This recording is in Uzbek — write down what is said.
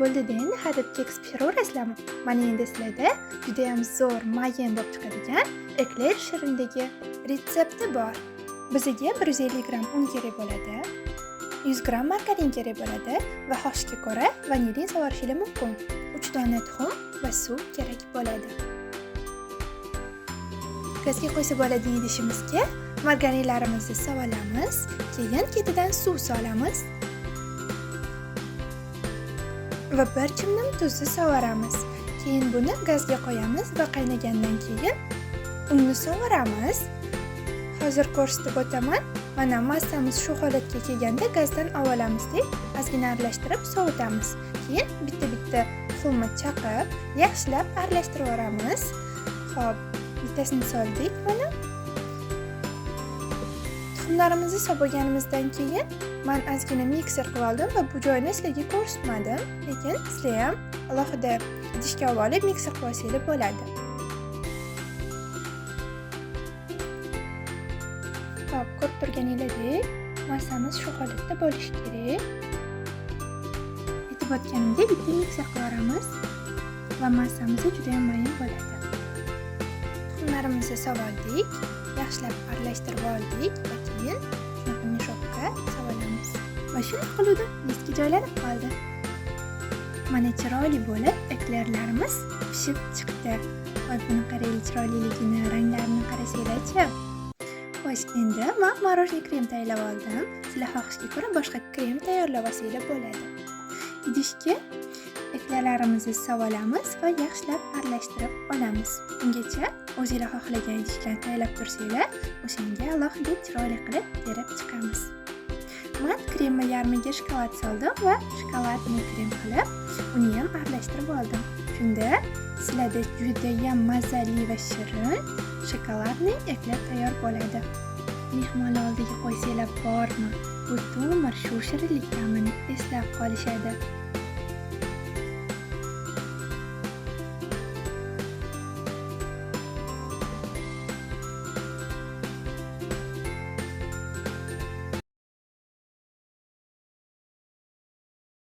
Bo'ldi-da endi hadeb keks pishiraverasizlarmi? Mana endi sizlarda juda ham zo'r, mayin bo'lib chiqadigan ekler shirindagi retsepti bor. Bizga 150 gram un kerak bo'ladi, 100 gram margarin kerak bo'ladi va xohishga ko'ra vanilin sovirishingiz mumkin. 3 dona tuxum va suv kerak bo'ladi. Gazga qo'ysa bo'ladi idishimizga margarinlarimizni sovolamiz, keyin ketidan suv solamiz va bir chimdim tuzni sovuramiz. Keyin buni gazga qo'yamiz va qaynagandan keyin unni sovuramiz. Hozir ko'rsatib o'taman. Mana massamiz shu holatga kelganda gazdan olamiz-dek, ozgina aralashtirib sovutamiz. Keyin bitta-bitta tuxumni chaqib, yaxshilab aralashtirib. Xo'p, bittasini soldik mana. Tuxumlarimizni solganimizdan keyin men ozgina mikser qilib oldim va bu joyini sizlarga ko'rsatmadim, lekin sizlar ham alohida idishga olib mikser qilib olsangiz bo'ladi. Xo'p, ko'rib turganingizdek, massamiz shu holatda bo'lishi kerak. Aytib o'tganimdek, bitta mikser qilamiz va massamiz juda ham mayin bo'ladi. Tuxumlarimizni soldik, yaxshilab aralashtirib oldik va keyin shunaqa meshobga solamiz. Va shunday qiluvdim, yuzga joylanib qoldi. Mana chiroyli bo'lib eklerlarimiz pishib chiqdi. Voy, buni qarang, chiroyliligini, ranglarini qarasanglar-chi. Xo'sh, endi men morojniy krem tayyorlab oldim. Sizlar xohishga ko'ra boshqa krem tayyorlab olsangiz bo'ladi. Idishga eklerlarimizni solamiz va yaxshilab aralashtirib olamiz. Ungacha o'zingizlar xohlagan idishlarni tayyorlab tursanglar, o'shanga alohida chiroyli qilib terib chiqamiz. Men kremni yarmiga shokolad soldim va shokoladni krem qilib, uni ham aralashtirib oldim. Shunda sizlarda juda ham mazali va shirin shokoladli ekler tayyor bo'ladi. Mehmon oldiga qo'ysanglar bormi, butun umr shu shirinlik ta'mini eslab qolishadi.